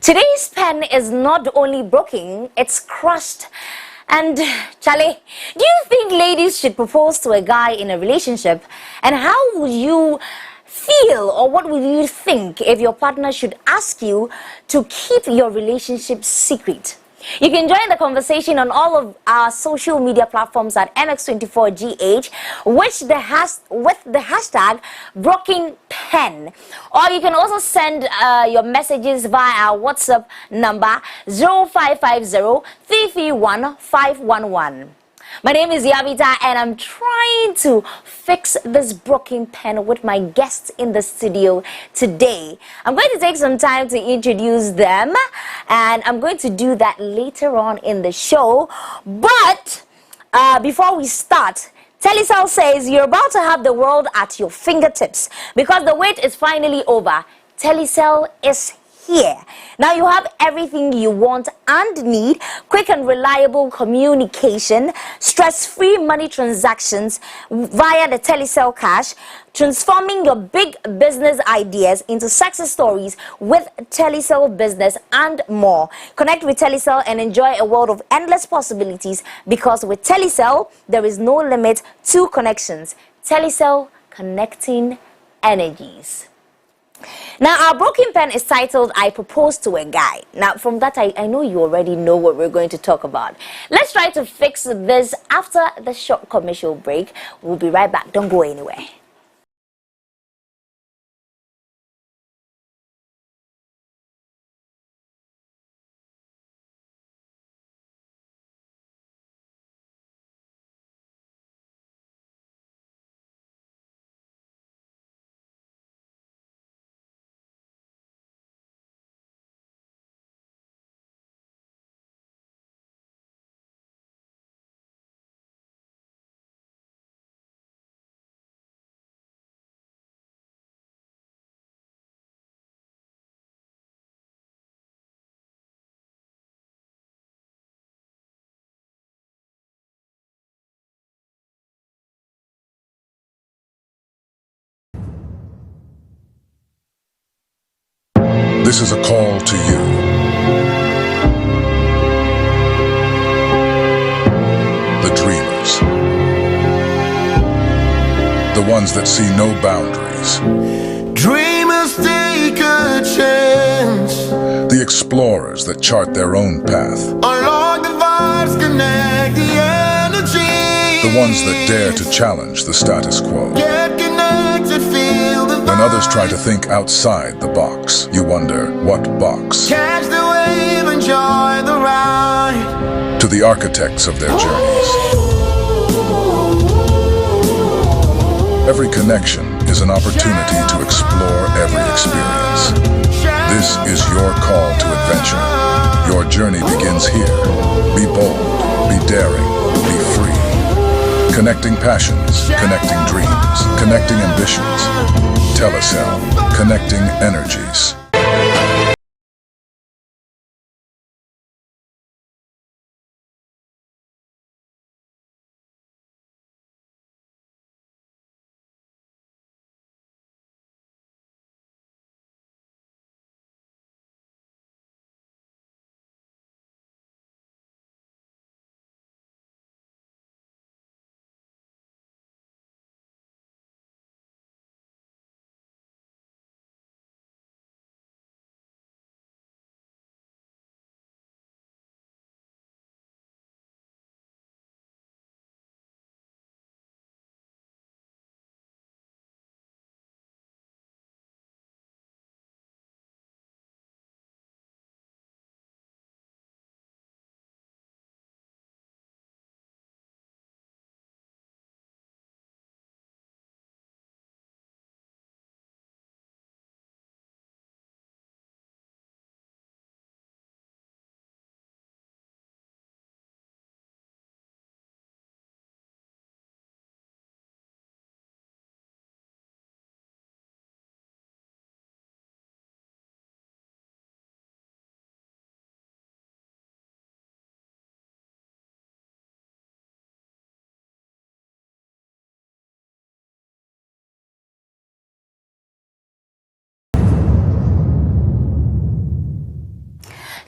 Today's pen is not only broken, it's crushed. And Charlie, do you think ladies should propose to a guy in a relationship? And how would you feel, or what would you think if your partner should ask you to keep your relationship secret? You can join the conversation on all of our social media platforms at MX24GH, with the hashtag #BrokenPen. Or you can also send your messages via our WhatsApp number 0550-331-511. My name is Yavita, and I'm trying to fix this broken pen with my guests in the studio today. I'm going to take some time to introduce them, and I'm going to do that later on in the show. But before we start, Telecel says you're about to have the world at your fingertips because the wait is finally over. Telecel is here. Now you have everything you want and need: quick and reliable communication, stress-free money transactions via the Telecel Cash, transforming your big business ideas into success stories with Telecel Business, and more. Connect with Telecel and enjoy a world of endless possibilities, because with Telecel there is no limit to connections. Telecel, connecting energies. Now, our broken pen is titled "I Proposed to a Guy." Now, from that, I know you already know what we're going to talk about. Let's try to fix this after the short commercial break. We'll be right back. Don't go anywhere. This is a call to you. The dreamers. The ones that see no boundaries. Dreamers take a chance. The explorers that chart their own path. Unlock the vibes, connect the energy. The ones that dare to challenge the status quo. Get connected, feel the When others try to think outside the box, you wonder, what box? catch the wave, enjoy the ride. To the architects of their journeys. Every connection is an opportunity to explore every experience. This is your call to adventure. Your journey begins here. Be bold, be daring, be free. Connecting passions, connecting dreams, connecting ambitions. Telecel, connecting energies.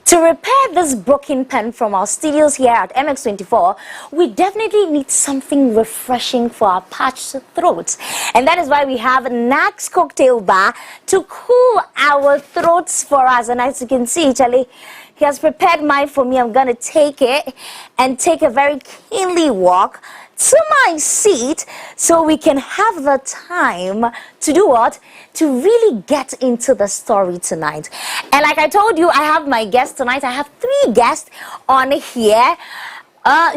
To repair this broken pen from our studios here at MX24, we definitely need something refreshing for our parched throats. And that is why we have Nax Cocktail Bar to cool our throats for us. And as you can see, Charlie, he has prepared mine for me. I'm going to take it and take a very keenly walk to my seat so we can have the time to do what? To really get into the story tonight. And like I told you, I have my guests tonight. I have 3 guests on here.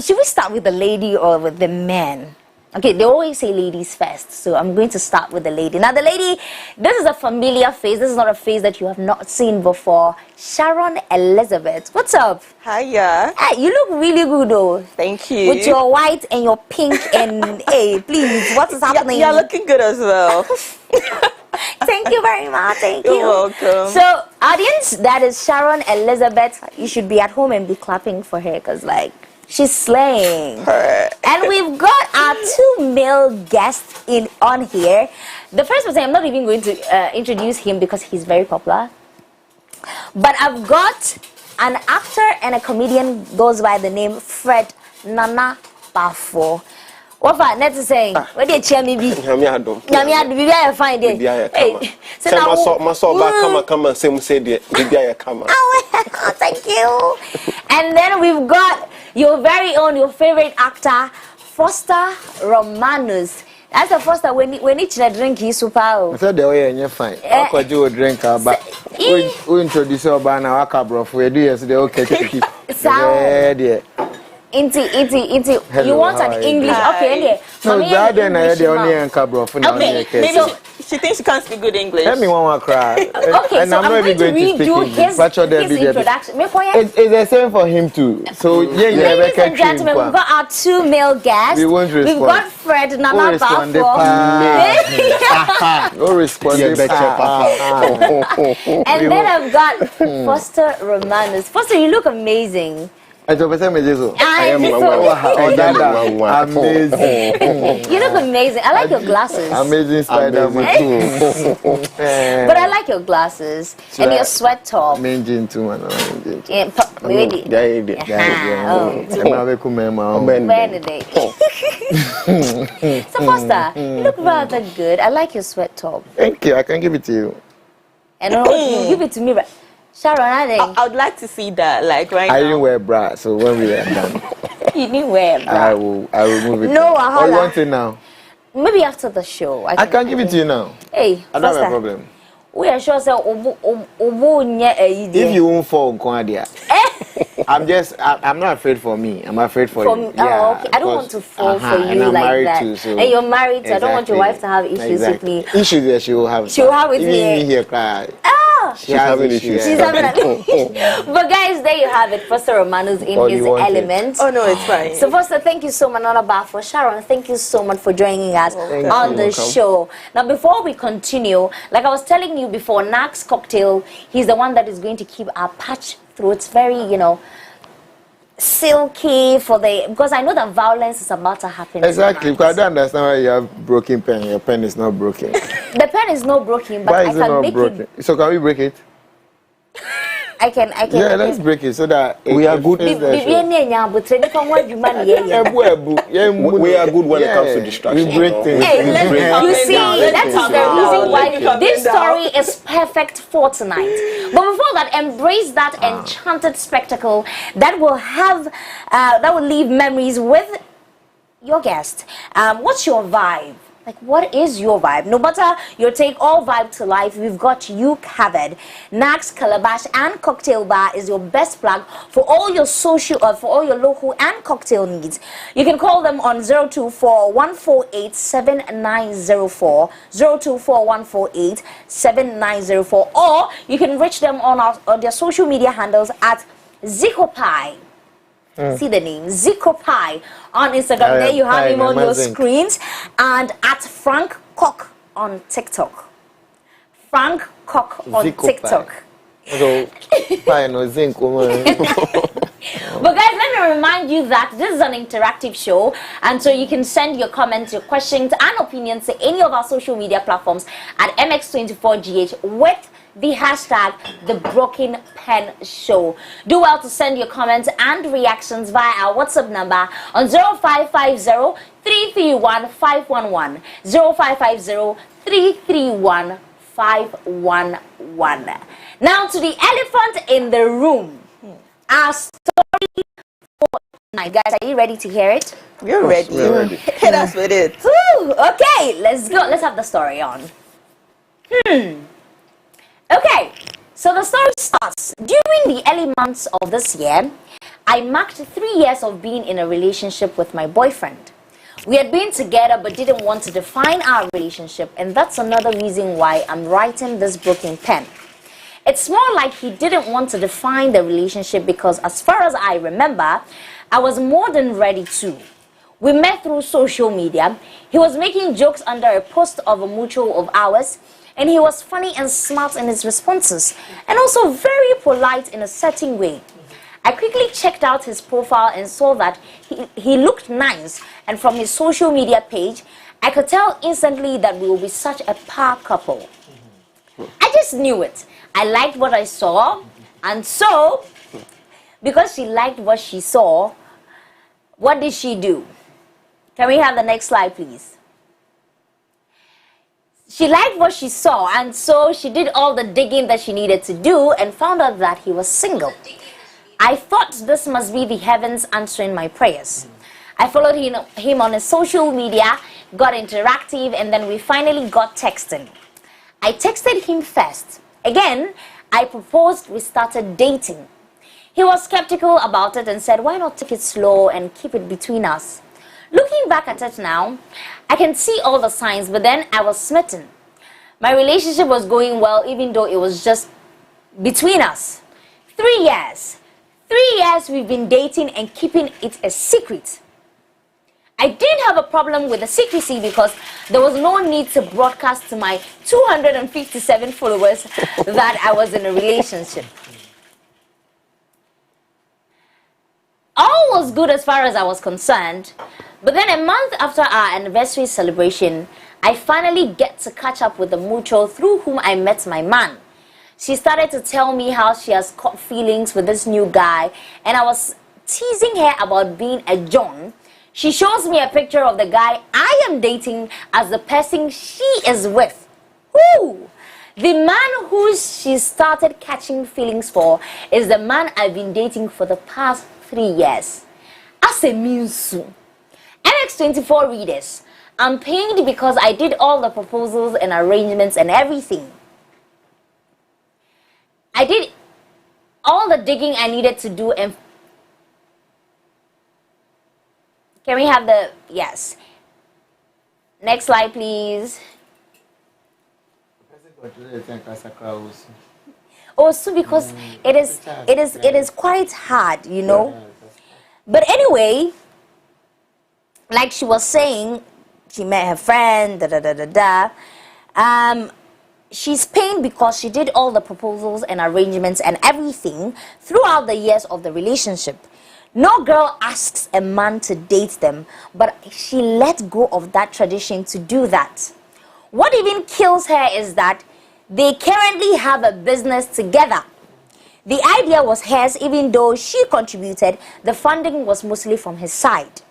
Should we start with the lady or with the man? Okay, they always say ladies first, so I'm going to start with the lady. Now, the lady, this is a familiar face. This is not a face that you have not seen before. Sharon Elizabeth. What's up? Hiya. Hey, you look really good, though. Thank you. With your white and your pink and, hey, please, what is happening? You're looking good as well. Thank you very much. Thank you. You're welcome. So, audience, that is Sharon Elizabeth. You should be at home and be clapping for her because, like, she's slaying. And we've got our 2 male guests on here. The first person, I'm not even going to introduce him because he's very popular. But I've got an actor and a comedian goes by the name Fred Nana Bafo. What for? Let's say, what did you cheer me be? Nyami be very fine day. Hey, so now come say the come. Oh, thank you. And then we've got your very own, your favorite actor, Foster Romanus. That's the first time when each drink he's super. I said the way you're fine. I could do a drink, but we introduce our banner, our cabro for 2 years. They okay to keep. Inti. You want an English? Okay, no, then I the only cabro for now. Okay, maybe she thinks she can't speak good English. Let me one cry. Okay, so I'm going to read you his introduction. It's the same for him too. So ladies and gentlemen, we've got our 2 male guests. We won't respond. We've got Fred Nana Bafo. No respond. And then I've got Foster Romanus. Foster, you look amazing. I am amazing. You look amazing. I like your glasses. Amazing Spider-Man. But I like your glasses and your sweat top. Amazing too, man. So Foster, you look rather good. I like your sweat top. Thank you. I can give it to you. And you give it to me, right? Sharon, I would like to see that, like right now. I didn't wear bra, so when we are done, you didn't wear bra. I will move it. No, or you want it now? Maybe after the show. I can give it to you now. Hey, I don't have a problem. We are sure so if you won't fall, I'm not afraid for me. I'm afraid for you. Yeah, oh, okay. I don't want to fall for you and I'm like married that. Too, so and you're married too. Exactly. I don't want your wife to have issues with me. Issues that she will have. She will have with me. Here, cry. She's having issues. She's having But guys, there you have it. Foster Romanus in his element. Oh no, it's fine. So Foster, thank you so much, Nana Bafo. Sharon, thank you so much for joining us on the show. Now, before we continue, like I was telling you before, Nax Cocktail, he's the one that is going to keep our parched throats very, silky because I know that violence is about to happen. Exactly, because I don't understand why you have broken pen. Your pen is not broken. The pen is not broken, but why I is it can not make broken? it. So can we break it? I can. Yeah, let's break it so that we are good. We are good when it comes to distraction. We break things. Hey, you see, that is the reason why this story is perfect for tonight. But before that, embrace that enchanted spectacle that will leave memories with your guest. What's your vibe? Like, what is your vibe? No matter your take all vibe to life, we've got you covered. Nax Calabash and Cocktail Bar is your best plug for all your for all your local and cocktail needs. You can call them on 024-148-7904, 024-148-7904, or you can reach them on their social media handles at Zicopai. See the name Zicopai on Instagram. There you have him on your screens, and at Frank Cock on TikTok. Frank Cock on TikTok. So, But guys, let me remind you that this is an interactive show, and so you can send your comments, your questions, and opinions to any of our social media platforms at MX24GH with the hashtag The Broken Pen Show. Do well to send your comments and reactions via our WhatsApp number on 0550 331 511. 0550 331 511. Now to the elephant in the room. Our story for tonight. Guys, are you ready to hear it? We're ready. We're ready. Hit us with it. Woo, okay, let's go. Let's have the story on. Okay, so the story starts. During the early months of this year, I marked 3 years of being in a relationship with my boyfriend. We had been together but didn't want to define our relationship, and that's another reason why I'm writing this broken pen. It's more like he didn't want to define the relationship because, as far as I remember, I was more than ready to. We met through social media. He was making jokes under a post of a mutual of ours, and he was funny and smart in his responses, and also very polite in a certain way. I quickly checked out his profile and saw that he looked nice, and from his social media page, I could tell instantly that we will be such a power couple. I just knew it. I liked what I saw, and so, because she liked what she saw, what did she do? Can we have the next slide, please? She liked what she saw, and so she did all the digging that she needed to do and found out that he was single. I thought this must be the heavens answering my prayers. I followed him on his social media, got interactive, and then we finally got texting. I texted him first. Again, I proposed we started dating. He was skeptical about it and said, why not take it slow and keep it between us? Looking back at it now, I can see all the signs, but then I was smitten. My relationship was going well, even though it was just between us. 3 years. 3 years we've been dating and keeping it a secret. I didn't have a problem with the secrecy because there was no need to broadcast to my 257 followers that I was in a relationship. All was good as far as I was concerned, but then a month after our anniversary celebration, I finally get to catch up with the mutual through whom I met my man. She started to tell me how she has caught feelings with this new guy, and I was teasing her about being a John. She shows me a picture of the guy I am dating as the person she is with. Who? The man who she started catching feelings for is the man I've been dating for the past 3 years. As a Minsu. MX24 readers, I'm pained because I did all the proposals and arrangements and everything. I did all the digging I needed to do, and can we have the, yes. Next slide, please. Also because it is quite hard, you know. But anyway, like she was saying, she met her friend, she's pained because she did all the proposals and arrangements and everything throughout the years of the relationship. No girl asks a man to date them, but she let go of that tradition to do that. What even kills her is that they currently have a business together. The idea was hers, even though she contributed, the funding was mostly from his side.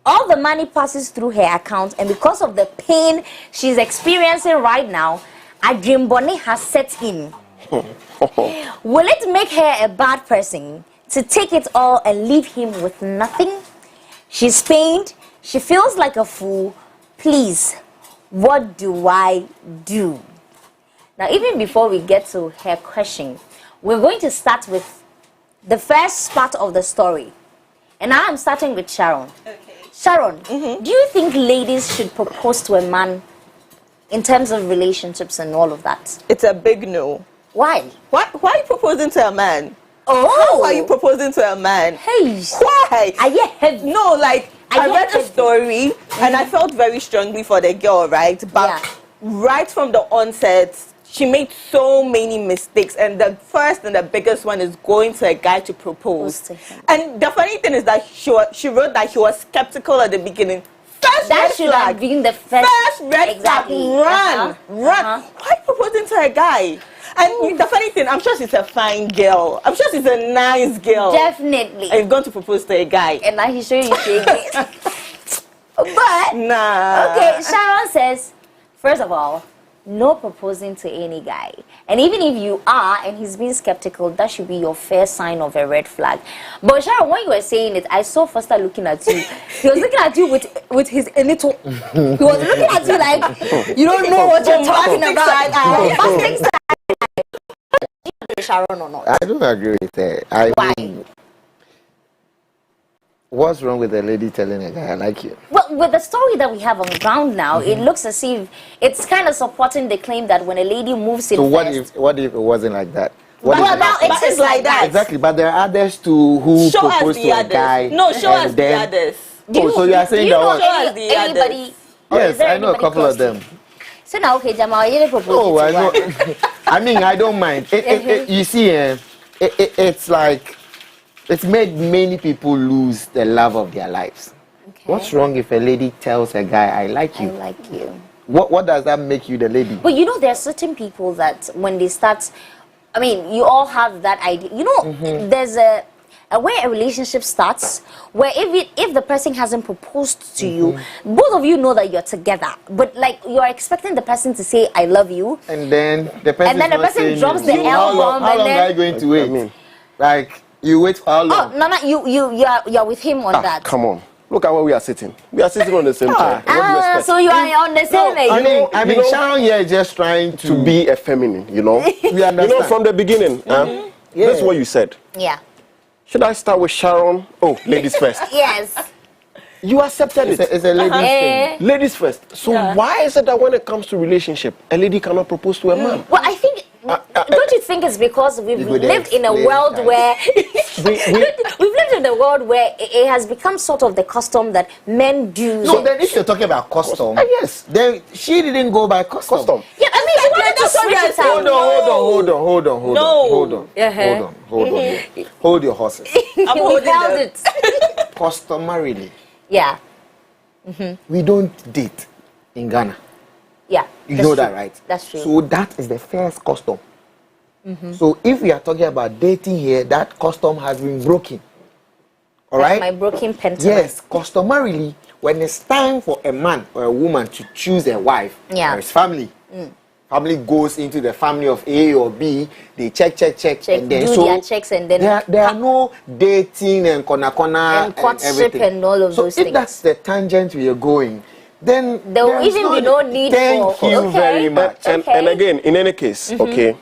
All the money passes through her account, and because of the pain she's experiencing right now, a dream bonnet has set in. Will it make her a bad person to take it all and leave him with nothing? She's pained. She feels like a fool. Please, what do I do? Now, even before we get to her question, we're going to start with the first part of the story. And now I'm starting with Sharon. Okay. Sharon, do you think ladies should propose to a man in terms of relationships and all of that? It's a big no. Why? Why are you proposing to a man? Oh. How are you proposing to a man? Hey. Why? No, like, I read the heavy. story and I felt very strongly for the girl, right? But right from the onset, she made so many mistakes, and the first and the biggest one is going to a guy to propose. To him. And the funny thing is that she wrote that he was skeptical at the beginning. First That red should flag. have been the first Red exactly. flag. Run. Uh-huh. Why proposing to a guy? And the funny thing, I'm sure she's a fine girl. I'm sure she's a nice girl. Definitely. And you're going to propose to a guy. And now he's showing you shaking. But Nah. okay, Sharon says, first of all, no proposing to any guy. And even if you are and he's being skeptical, that should be your first sign of a red flag. But Sharon, when you were saying it, I saw Foster looking at you. He was looking at you with his little. He was looking at you like you don't know what you're talking about. Bombastic side. Sharon or not? I don't agree with that. Why? Mean, what's wrong with a lady telling a guy I like you? Well, with the story that we have on ground now, it looks as if it's kind of supporting the claim that when a lady moves in So first, what if it wasn't like that? What well, if now But it's like that. exactly, but there are others too who Show us propose the to a others. guy. No, show and us the then- others. Oh, so you are saying do you that know one? Show us the anybody? or is Yes, there I know a anybody couple close of to them. you? So now, okay, Jamal, you didn't propose Oh, to I know. one. I mean, I don't mind. You see, it's like it's made many people lose the love of their lives. Okay. What's wrong if a lady tells a guy, "I like I you"? like you. What does that make you, the lady? But you know, there are certain people that when they start, I mean, you all have that idea. You know, there's a where a relationship starts, where if the person hasn't proposed to you, both of you know that you're together, but like you're expecting the person to say "I love you," And then the person, And then the person drops the How L long, bomb how and long then- are you going to wait? I mean- Like you wait for how long? Oh, Nana, you're with him on that. Come on. Look at where we are sitting. We are sitting on the same chair. What do you Ah, expect? so you are on the same I page. mean, I you mean, know- Sharon here is just trying To be a feminine, you know. We understand. You know, from the beginning, that's what you said. Yeah. Should I start with Sharon? Oh, ladies first. Yes. You accepted It's it. a ladies thing. Eh, Ladies first. So why is it that when it comes to relationship, a lady cannot propose to a man? well, I think. Don't you think it's because we've You would lived in a explain, world guys. where we've lived in a world where it has become sort of the custom that men do. So then, if you're talking about custom, Yes. then she didn't go by custom. Custom. yeah, I mean, she wanted to That's what switch we are it saying. out. Hold on. No. Hold on. Hold your horses. I'm We holding held them. it. Customarily, Yeah. we don't date in Ghana. Yeah. You that's know true. that, right? That's true. So that is the first custom. So if we are talking about dating here, that custom has been broken. All That's right? my broken pentiment. Yes, customarily, when it's time for a man or a woman to choose a wife, Yeah. there is family. Family goes into the family of A or B. They check, Check, and then do so their checks and then there are no dating and kona And courtship everything. and all of so those if things. that's the tangent we are going, then There will there's even be no need Thank for- you okay. very much. And Okay. again, in any case, okay,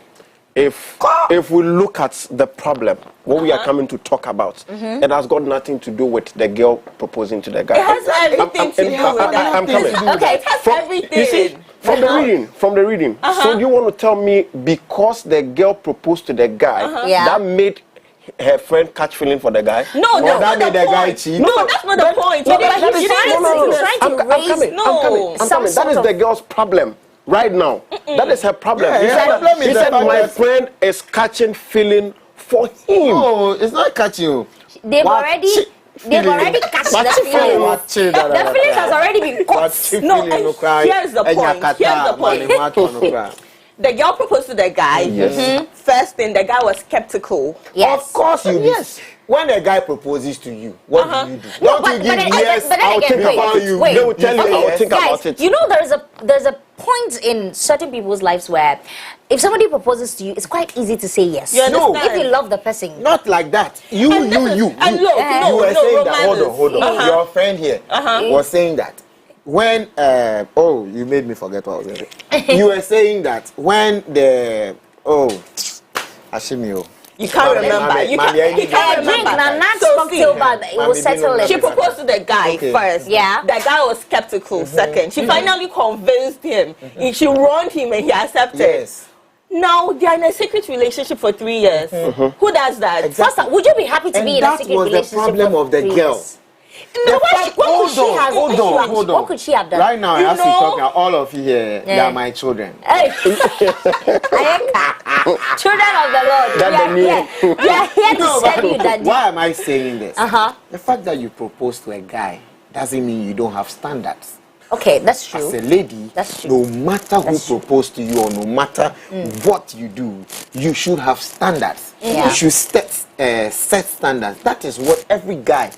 if we look at the problem, what we are coming to talk about, it has got nothing to do with the girl proposing to the guy. It has everything to do with that. I'm coming. Okay. It has From- everything. You see, from the reading. So do you want to tell me because the girl proposed to the guy, Yeah. that made her friend catch feeling for the guy? No, Or that's that not made the the guy point. cheat? No, that's not the point. no, You but didn't- he's you trying didn't to- see he's this. trying to raise- No. some That sort is of- the girl's problem right now. That is her problem. Yeah, He her said, problem is he the said fact my that- friend is catching feeling for him. No, it's not catching you. They've already catched the feelings. The feelings has already been caught. No, and here's the point. Here's the point. The girl proposed to the guy. First thing, the guy was skeptical. Yes. Of course you yes. When a guy proposes to you, what do you do? No, Don't but- you give but- yes, but then I'll again, think wait, about you. wait. They will tell you, I will yes. think Guys, about it. you know there's a point in certain people's lives where if somebody proposes to you, it's quite easy to say yes. You No. If you love the person. Not like that. You. And look, You no, were no, saying that. Hold romances. on. Your friend here was saying that when oh, you made me forget what I was saying. You were saying that when the Ashimio. You can't remember. You can't Drink remember. now, not So cocktail, see, but it will Mami, settle Bino, it. she proposed to the guy Okay. first. Yeah. The guy was skeptical second. She finally convinced him. She warned him and he accepted. Yes. Now they are in a secret relationship for 3 years. Who does that? First, would you be happy to And be in a that secret was the relationship problem for of the 3 girl. years? No, Hold on. What could she have done? Right now, I You have to know- talk. All of you here, they Yeah. are my children. Hey. Children of the Lord, we are here to No, tell you but that. why am I saying this? Uh-huh. The fact that you propose to a guy doesn't mean you don't have standards. Okay, that's true. As a lady, That's true. no matter who That's true. proposed to you or no matter what you do, you should have standards. Yeah. You should set standards. That is what every guy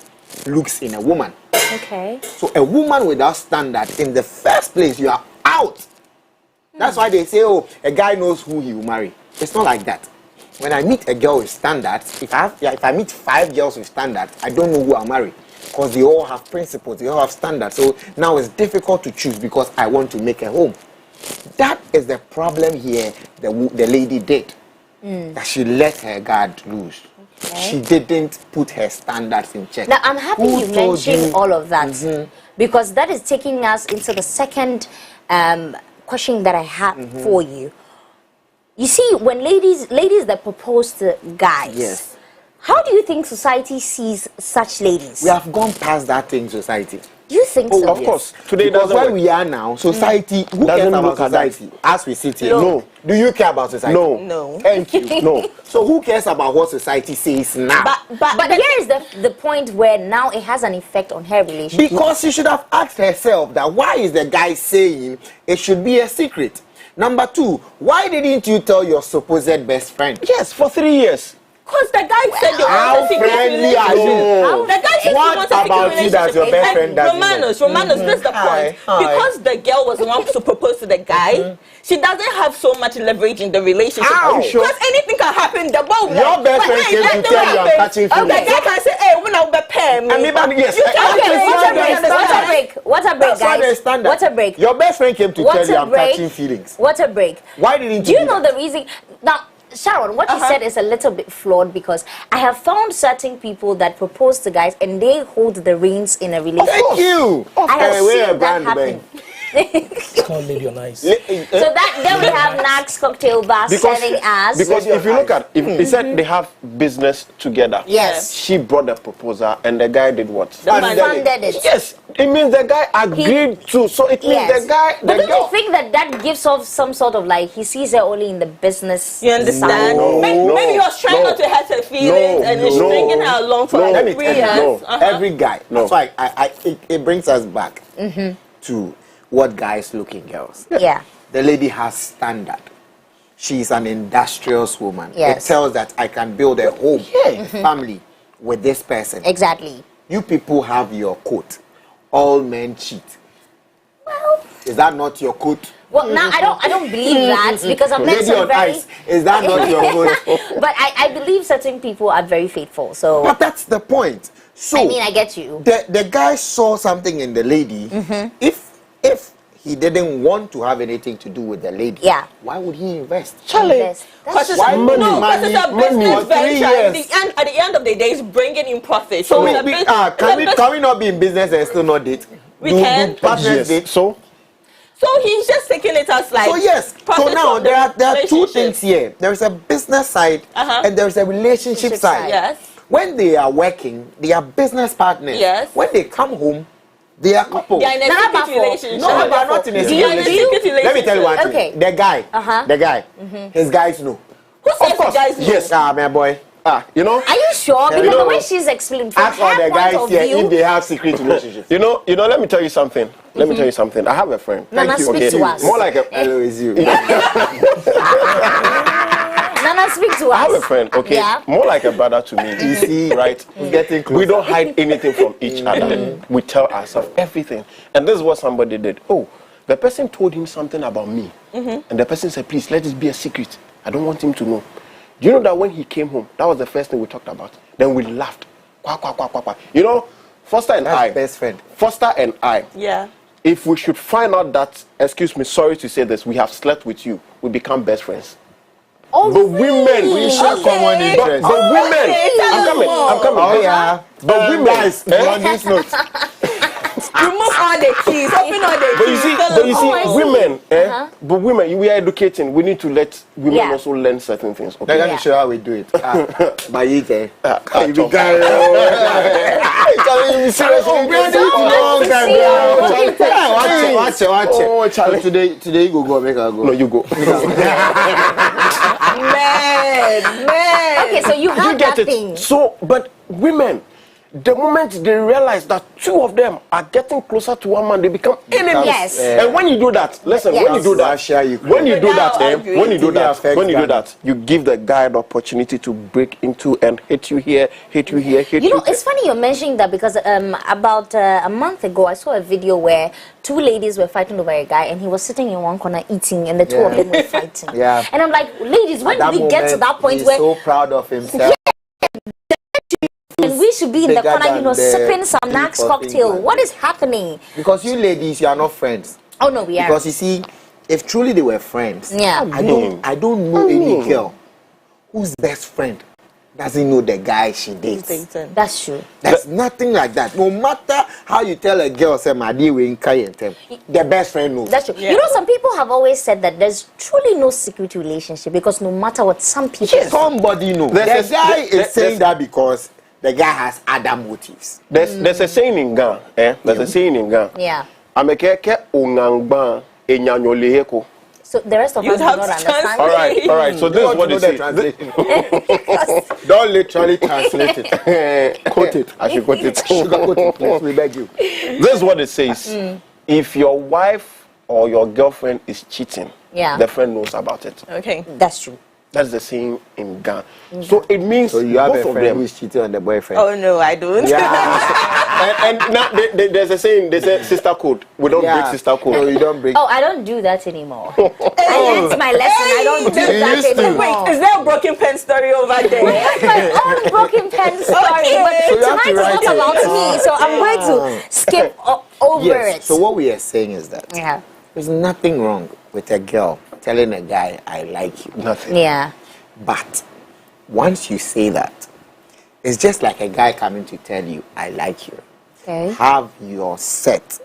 looks in a woman. Okay. So a woman without standards, in the first place, you are out. That's why they say, oh, a guy knows who he will marry. It's not like that. When I meet a girl with standards, if I meet 5 girls with standards, I don't know who I'll marry. Because they all have principles, they all have standards. So now it's difficult to choose because I want to make a home. That is the problem here the lady did. That she let her guard loose. Okay. She didn't put her standards in check. Now, I'm happy Who you told mentioned you? all of that because that is taking us into the second question that I have for you. You see, when ladies that propose to guys, Yes. how do you think society sees such ladies? We have gone past that thing, society. Do you think Oh, so? of course. Today Because doesn't where work. we are now, society, who Doesn't cares about look at that. society? As we sit here, No. Do you care about society? No. No. Thank you. No. So who cares about what society says now? But here is the point where now it has an effect on her relationship. Because she should have asked herself that why is the guy saying it should be a secret? Number 2, why didn't you tell your supposed best friend? Yes, for 3 years. Because the guy said they How want a secret friendly are relationship. you? The guy said What he wants a secret about you that your best friend doesn't know? Romanos, this is the Hi, point. hi. Because the girl was the one to propose to the guy, she doesn't have so much leverage in the relationship. How? Are you sure? Because anything can happen. The ball will Your best friend came to tell you I'm catching feelings. The guy can say, hey, when I'll be paying me. I mean, but yes, You can't Okay, get what a it. break, what a break, what a break, That's why guys. there's standard. What a break. Your best friend came to What tell you a I'm break. catching feelings. What a break. Why didn't Do you you do know that? the reason? Now, Sharon, what you said is a little bit flawed because I have found certain people that propose to guys and they hold the reins in a relationship. Thank you. I have we're a seen that brand, happen. It's called Lady on Ice. So that then we have Nax Cocktail Bar selling us. Because if you look at, if he said they have business together. Yes. She brought the proposal and the guy did what? Funded it. Yes, it means the guy agreed to. So it means Yes. the guy, But the don't you girl. think that gives off some sort of like he sees her only in the business? You understand? No, Maybe he was trying no, not to hurt her feelings and he's no, stringing her along for no. like Let me 3 tell you, years. no. every guy. No. That's why it brings us back to what guys look in girls. Yeah. The lady has standard. She's an industrious woman. Yes. It tells that I can build a home, a family with this person. Exactly. You people have your quote. All men cheat. Well, Is that not your quote? well, now I don't believe that because I've met Lady some on very. ice. Is that not your quote? But I believe certain people are very faithful. So But that's the point. So I mean, I get you. the guy saw something in the lady. If he didn't want to have anything to do with the lady, Yeah. why would he invest? Yes. Because it's, Why no, money, because it's a money business for 3 venture. years? At the end of the day, it's bringing in profit. So it's a bus- it's a can bus- we not be in business and still not date? We can. Partners Yes. date? So So he's just taking it as like. So yes. So profit now from the there are two relationship. things here. There is a business side and there is a relationship Relationship side. side. Yes. When they are working, they are business partners. Yes. When they come home, they are couple. They are in a Nah, secret but for- relationship. No, they are not in a They are in a secret relationship. Let me tell you one thing. Okay. The guy, his guys know. Who says the guys know? Yes, my boy. you know, Are you sure? Because know, the way she's explained from Ask all her the point guys of here if view, they have secret relationships. you know. Let me tell you something. Let me tell you something. I have a friend. Nana, Thank you. speak to us. More like a. Hello, is you. Nana, speak to us. I have a friend. Okay, Yeah. more like a brother to me. You see, right? It's getting closer. We don't hide anything from each other. We tell ourselves everything. And this is what somebody did. Oh, the person told him something about me. And the person said, please, let this be a secret. I don't want him to know. Do you know that when he came home, that was the first thing we talked about? Then we laughed. Quack, quack, quack, quack, quack. You know, Foster and That's I. best friend. Foster and I. Yeah. If we should find out that, excuse me, sorry to say this, we have slept with you, we become best friends. Oh, But women, We share common interest. but women, I'm coming. Oh yeah. But women, guys, on this note, Remove all the keys. Open all the But you keys. see, tell but you us- see, I see. women, but women, we are educating. We need to let women Yeah. also learn certain things. they're Okay. going to show how we do it. By it, eh? You be tough. carry you serious. So Long nice to time, see bro. you. Watch it. Oh, Charlie. So today you go, make her go. No, you go. Man. Okay, so you You have get that it. thing. So, but women, The moment they realize that two of them are getting closer to one man, they become enemies. Yes. And when you do that, listen, Yes. when you do that, Russia, Ukraine. when you do that, Without arguing. when you do that, Affects when you do Ghana. that, you give the guy the opportunity to break into and hit you here, hit you here, hit You you. know, it's funny you're mentioning that because about a month ago, I saw a video where two ladies were fighting over a guy and he was sitting in one corner eating and the two of them were fighting. Yeah. And I'm like, ladies, when At did we get to moment, that point he's where so proud of himself. and we should be in the bigger corner, you know, than the sipping some people Nax think cocktail? like What is happening? Because you ladies, you are not friends. Oh no, we are. Because you see, if truly they were friends, Yeah. I don't know any girl whose best friend doesn't know the guy she dates. Dating. That's true. There's nothing like that. No matter how you tell a girl, say, my dear, we the best friend knows. That's true. Yeah. You know, some people have always said that there's truly no secret relationship because no matter what some people Somebody knows. There's The guy a- is saying that because the guy has other motives. There's a saying in Ghana, There's a saying in Ghana. Yeah. Amekeke ungangba enyanyoleheko. So the rest of You'd us do have not to understand. All right. So this is what you they know say. the translation. Don't literally translate it. Quote it. I should quote it. Sugarcoat it, please, we beg you. This is what it says. If your wife or your girlfriend is cheating, Yeah. the friend knows about it. Okay. That's true. That's the saying in Ghana. So it means So you have both a of friend them. who is cheating on the boyfriend. Oh no, I don't. and now there's a saying, there's a sister code. We don't break sister code. No, you don't break. Oh, I don't do that anymore. I learned my lesson. I don't do that used to. anymore. Wait, is there a broken pen story over there? That's my own broken pen story. Okay. But So you have tonight to is write not it. about me, so I'm going to skip over Yes. it. So what we are saying is that Yeah. there's nothing wrong with a girl telling a guy, I like you. Nothing. Yeah. But once you say that, it's just like a guy coming to tell you, I like you. Okay. Have your set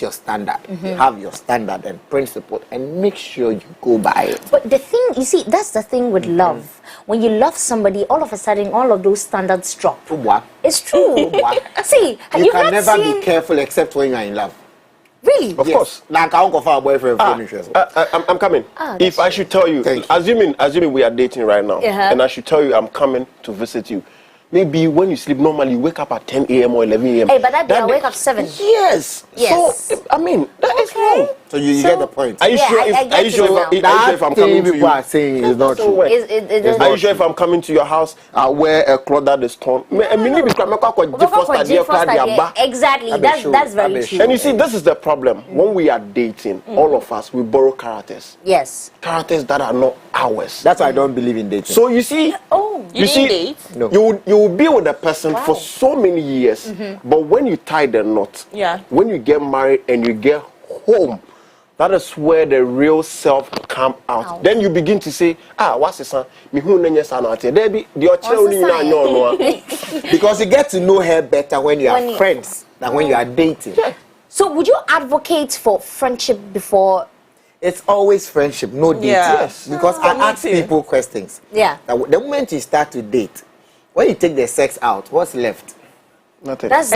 your standard. Have your standard and principle and make sure you go by it. But the thing, you see, that's the thing with love. When you love somebody, all of a sudden, all of those standards drop. What? It's true. What? See, You you've can not never seen... be careful except when you're in love. Really? Of course. Like I won't go for a boyfriend for interest. I'm coming. Ah, If I should tell you, Thank you. assuming we are dating right now, Uh-huh. and I should tell you I'm coming to visit you, maybe when you sleep normally, you wake up at 10 a.m. or 11 a.m. Hey, but that day I day- wake up 7. Yes. Yes. So, I mean, that is Okay. wrong. So you So- get the point. Are you Yeah, sure I if get are you it sure now. if, are you sure if I'm thing coming to people you? are saying is not So true. what? It does Are not you sure if I'm coming to your house, I'll wear a cloth that is torn? Exactly. Abe That's show, very Abe true. show. And you see, this is the problem. When we are dating, all of us, we borrow characters. Yes. Characters that are not ours. That's why I don't believe in dating. So you see, Oh. You didn't see, date? No. you will be with a person for so many years, but when you tie the knot, Yeah. when you get married and you get home, that is where the real self come out. Out. Then you begin to say, what's the son? Me who nenye sa na ate. There be the What's the sign? Because you get to know her better when you When are you- friends than when you are dating. So would you advocate for friendship before? It's always friendship, no dating. Yeah. Yes. Because For I me ask too. people questions. Yeah. That the moment you start to date, when you take the sex out, what's left? Nothing. That's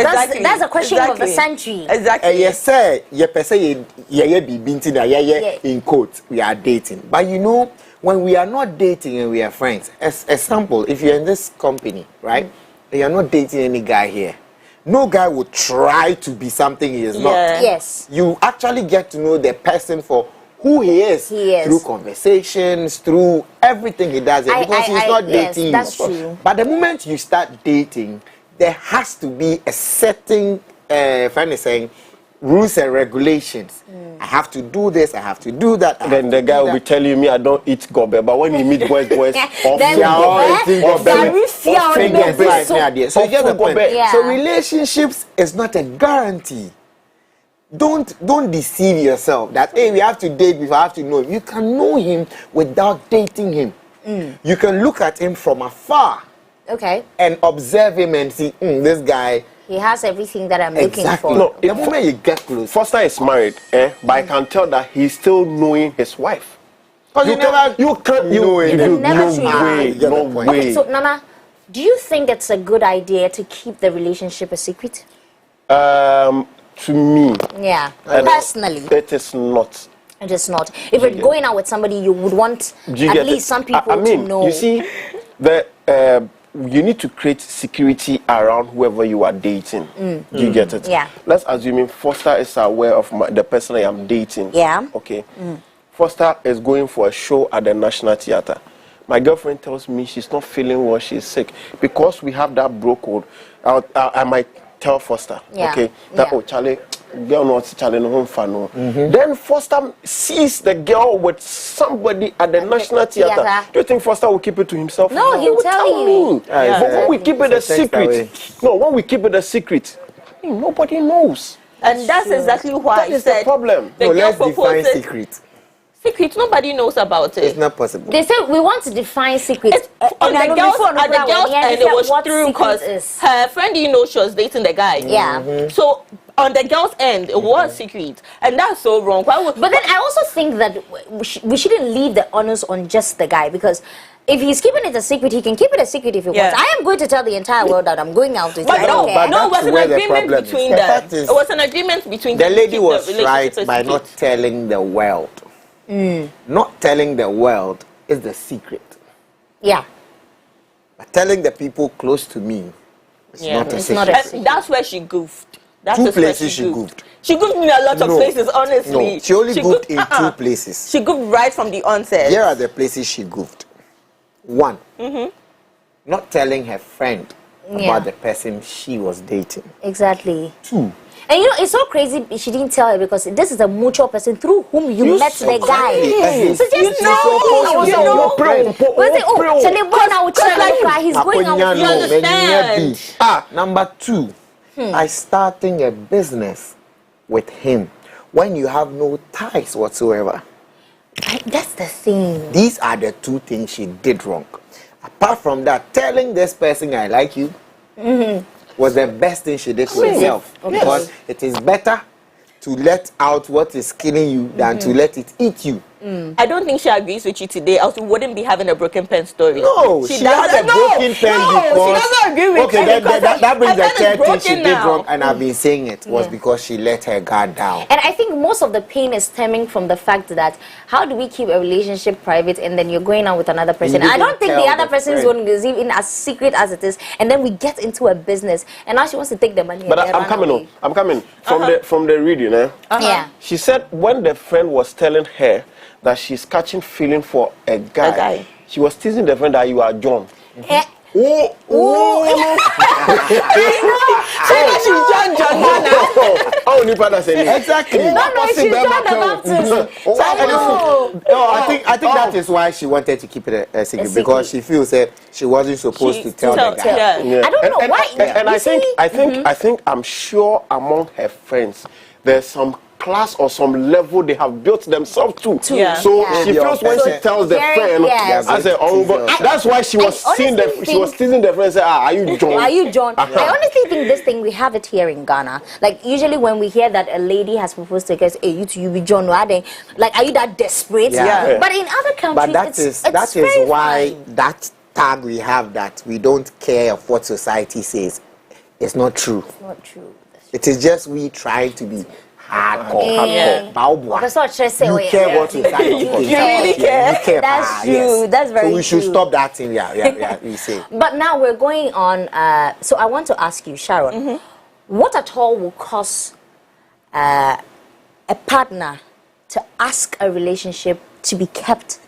a question of the Exactly. century. Exactly. Yes, sir. Ye person ye be binti na ye in quote we are dating. But you know, when we are not dating and we are friends, as example, if you're in this company, right, and you're not dating any guy here, no guy will try to be something he is not. Yeah. Yes. You actually get to know the person for who he is, He is. through conversations, through everything he does, because he's not yes, dating you. that's true. But the moment you start dating, there has to be a certain, friend is saying, rules and regulations. I have to do this, I have to do that. I Then have the to guy do will be that. telling me I don't eat gobe, but when you meet boys, off Then Yeah, we all go, the things eh? of belly. Very fear on Finger the break, so- yeah, dear. So you get the point. Yeah. So relationships is not a guarantee. Don't deceive yourself that hey, we have to date before I have to know him. You can know him without dating him. You can look at him from afar Okay. and observe him and see this guy. He has everything that I'm looking Exactly. for. No, The moment you get close, Foster is married, but I can tell that he's still knowing his wife. because you never You can't. know it. You never no truly way. You get the No point. way. Okay, so Nana, do you think it's a good idea to keep the relationship a secret? To me, Yeah. And Personally, it is not. it is not. If you're going out with somebody, you would want Do you at get least it? some people I mean, to know. you see, the you need to create security around whoever you are dating. Do you get it? Yeah. Let's assume Foster is aware of the person I am dating. Yeah. Okay. Foster is going for a show at the National Theatre. My girlfriend tells me she's not feeling well, she's sick. Because we have that bro code, I might tell Foster, Yeah. okay, that, Yeah. oh, Charlie, girl not Charlie no home fan no. Then Foster sees the girl with somebody at the National Theatre. Theatre. Do you think Foster will keep it to himself? No, he'll will tell you. me. Yeah, But when we keep it a it's a text away. secret, no, when we keep it a secret, nobody knows. And that's exactly why That I is the said problem. the No, girl let's define proposes secret. secret. Nobody knows about It's it. not possible. They say we want to define secrets. It's on the girls, at the girls end, it was true because her friend didn't know she was dating the guy. Yeah. So on the girls' end, it was secret, and that's so wrong. Why would, But then I also think that we shouldn't leave the onus on just the guy, because if he's keeping it a secret, he can keep it a secret if he Yeah. wants. I am going to tell the entire world that I'm going out with you. But I don't care. no, it was that's an where the agreement problem is. between The them. fact is, It was an agreement between The them to lady keep was the relationship right a by secret. not telling the world. Not telling the world is the secret. Yeah. But telling the people close to me is Yeah. not a It's secret. not a And secret. that's where she goofed. That's Two just where places she goofed. She goofed in a lot of No. places, honestly. No, she only goofed in uh-uh. two places. She goofed right from the onset. Here are the places she goofed. One, not telling her friend Yeah. about the person she was dating. Exactly. Two, And you know, it's so crazy she didn't tell her, because this is a mutual person through whom you met the guy. Exactly. So just know, you know. But say, oh, so they go now, he's going out Aponya with no, you. understand? maybe. Number two, I starting a business with him when you have no ties whatsoever. That's the thing. These are the two things she did wrong. Apart from that, telling this person I like you was the best thing she did for herself. Because it is better to let out what is killing you than to let it eat you. I don't think she agrees with you today, else we wouldn't be having a broken pen story. No, she had a broken pen because... she doesn't agree with okay, you because that brings her the pen is third thing she broken did now. wrong, and I've been saying it, was because she let her guard down. And I think most of the pain is stemming from the fact that how do we keep a relationship private and then you're going out with another person? You I don't didn't think the tell other the person is friend. going to even as secret as it is, and then we get into a business and now she wants to take the money. But and then I'm run coming away. on. I'm coming from the reading. Yeah. She said when the friend was telling her that she's catching feeling for a guy, she was teasing the friend that you are John. Eh, Oh, you father said Exactly. no, she's John the Baptist. No. No, I think that is why she wanted to keep it a secret, because she feels that she wasn't supposed to tell the guy. Yeah. I don't know why. And you I think, see- I'm sure among her friends, there's some class or some level they have built themselves to. Yeah. So Yeah. she feels when she tells the Very- friend, yes. I said, oh, but that's why she was I seeing honestly she was think- teasing the friend and say, are you John? Are you John? Uh-huh. I honestly think this thing, we have it here in Ghana. Like, usually when we hear that a lady has proposed to us, hey, you be John, are they? Like, are you that desperate? Yeah. But in other countries, But it's that very is why fine. that tag we have, that we don't care of what society says, is not true. Not true. It is just we trying to be hardcore. Yeah. Baobua. That's what I say. You care what society thinks. You really care? You care. That's true. That's very So we should true. stop that thing. Yeah. We say. But now we're going on. So I want to ask you, Sharon, what at all will cause a partner to ask a relationship to be kept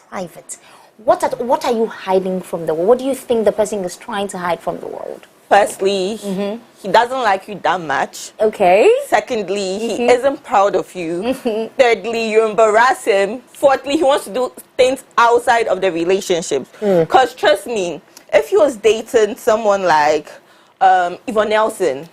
private? What are you hiding from the world? What do you think the person is trying to hide from the world? Firstly, he doesn't like you that much. Okay. Secondly, he isn't proud of you. Thirdly, you embarrass him. Fourthly, he wants to do things outside of the relationship. Because trust me, if he was dating someone like Yvonne Nelson,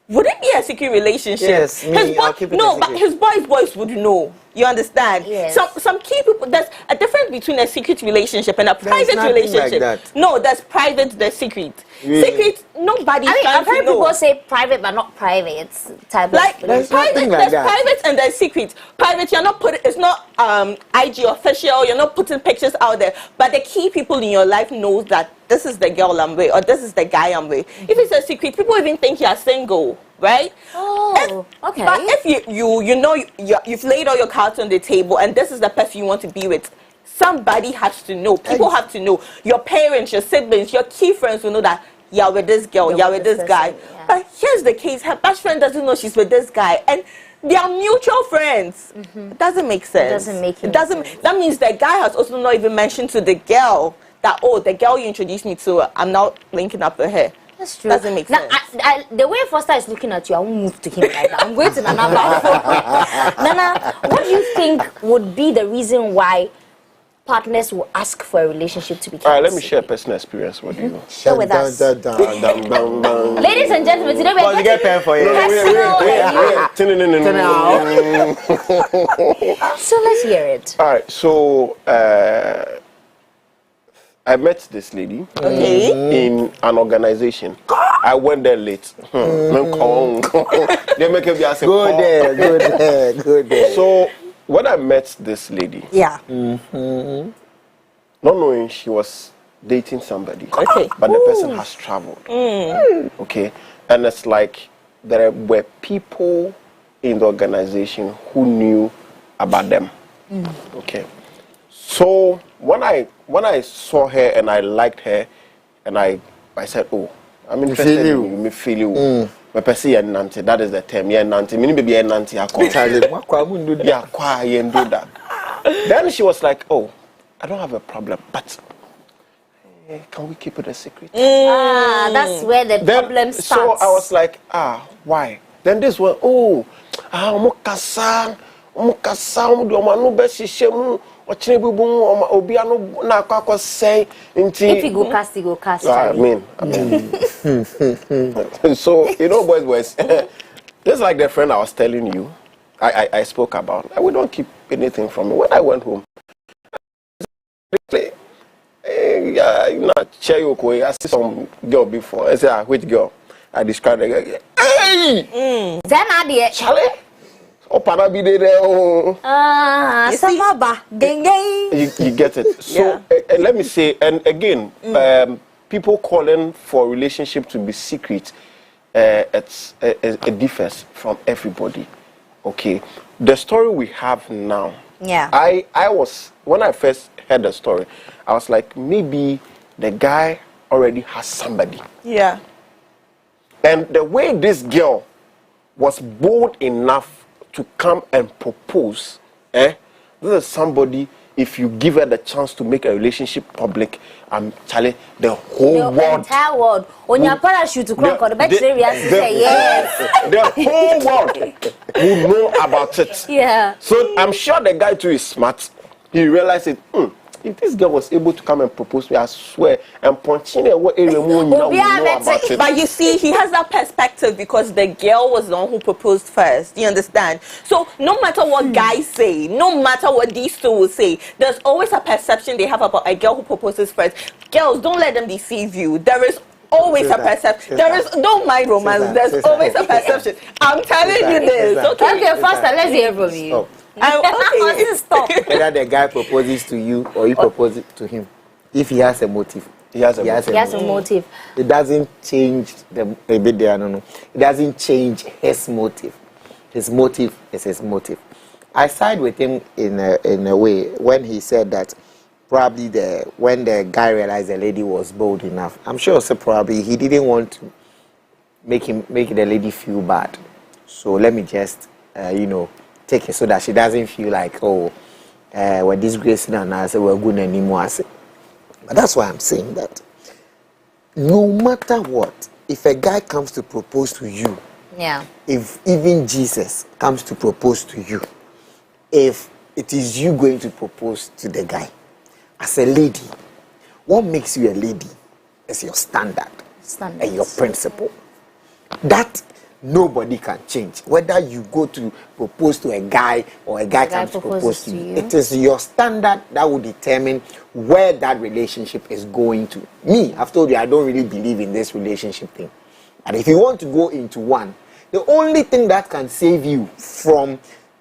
would it be a secret relationship? Yes, me, I'll keep it no, a but secret. his boys would know. You understand? Yes. Some key people. There's a difference between a secret relationship and a private nothing like relationship. that. No, there's private. There's secret. Really? Secret. Nobody's I mean, trying I've heard to know. people say private but not private type Like of There's private, nothing like there's that. private and there's secret. Private, you're not putting. It's not IG official. You're not putting pictures out there. But the key people in your life knows that this is the girl I'm with or this is the guy I'm with. If it's a secret, people even think you're single, right? Oh, okay. But if you know you've laid all your cards on the table and this is the person you want to be with, somebody has to know. People have to know. Your parents, your siblings, your key friends will know that you're with this girl, you're with this guy. Yeah. But here's the case: her best friend doesn't know she's with this guy, and they are mutual friends. It doesn't make sense. It doesn't make That means the guy has also not even mentioned to the girl that, oh, the girl you introduced me to, I'm now linking up with her. That's true. Doesn't make sense. The way Foster is looking at you, I won't move to him like that. I'm going to Nana back. Nana, what do you think would be the reason why partners will ask for a relationship to be kept? All right, let me share a personal experience with you. Share with us. Ladies and gentlemen, today we're Oh, you get pen for you. So let's hear it. All right, so I met this lady in an organization. I went there late. They make me ask. Go there. So when I met this lady, Yeah. not knowing she was dating somebody, Okay. but the person has traveled. Okay, and it's like there were people in the organization who knew about them. Okay, so when I saw her and I liked her, and I said, oh, I'm interested in you. Me feel you. Me person ye nante. That is the term. Ye nante. Me ni baby ye nante. Yeah, kwa ye do that. Then she was like, oh, I don't have a problem, but can we keep it a secret? That's where the problem starts. So I was like, why? Then this one, mukasa, manu besi shemu, ochine bubu, obiano na kwa say inti. If you go cast. I mean. So you know, boys, just like the friend I was telling you, I spoke about. We don't keep anything from me. When I went home, I see some girl before. I said, which girl? I described the girl. Hey! Charlie? Opana be there. You get it. So let me say, and again, people calling for relationship to be secret, it's a differs from everybody. Okay, the story we have now. Yeah. I was, when I first heard the story, I was like, maybe the guy already has somebody. Yeah. And the way this girl was bold enough to come and propose, this is somebody, if you give her the chance to make a relationship public, I'm telling the whole world. Entire world. On your parachute to crack on the bed, yes. The whole world will know about it. Yeah. So I'm sure the guy too is smart. He realized it. If this girl was able to come and propose to me, I swear, and continue what area more you know about it. But you see, he has that perspective because the girl was the one who proposed first. You understand? So no matter what guys say, no matter what these two will say, there's always a perception they have about a girl who proposes first. Girls, don't let them deceive you. There is always a perception. Don't mind romance. There's always a perception. I'm telling you this. Okay, faster. Let's hear from you. Stop. Whether the guy proposes to you or you propose to him, if he has a motive, he has a motive. It doesn't change a bit there. No. It doesn't change his motive. His motive is his motive. I side with him in a way when he said that probably when the guy realized the lady was bold enough. I'm sure so probably he didn't want to make the lady feel bad. So let me just take it so that she doesn't feel like, we're disgracing and I say we're good anymore. But that's why I'm saying that no matter what, if a guy comes to propose to you, if even Jesus comes to propose to you, if it is you going to propose to the guy, as a lady, what makes you a lady is your standard and your principle. That nobody can change. Whether you go to propose to a guy or a guy comes to propose to you, it is your standard that will determine where that relationship is going to. Me, I've told you I don't really believe in this relationship thing. And if you want to go into one, the only thing that can save you from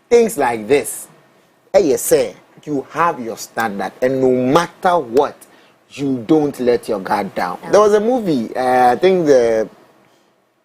things like this, you have your standard, and no matter what, you don't let your guard down. There was a movie, I think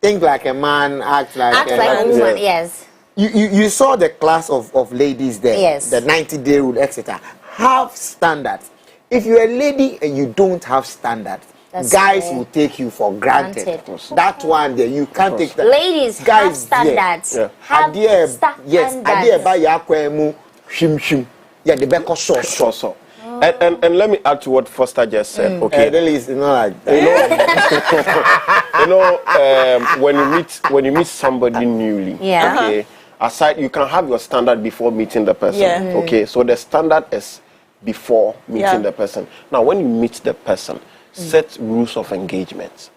Think Like a Man, Act Like a Woman, yes. You saw the class of ladies there, yes. the 90-day rule, etc. have standards. If you're a lady and you don't have standards, That's guys fair. will take you for granted. Granted. That one there, you can't take that. Ladies have Guys, standards. Yeah. Have Yes, standards. idea by yakwemu shim shim. Yeah, the back so. So. And let me add to what Foster just said. Okay. Really, it's not like that. When you meet somebody newly, Yeah. okay, aside you can have your standard before meeting the person. Yeah. Okay, so the standard is before meeting Yeah. the person. Now, when you meet the person, set rules of engagement.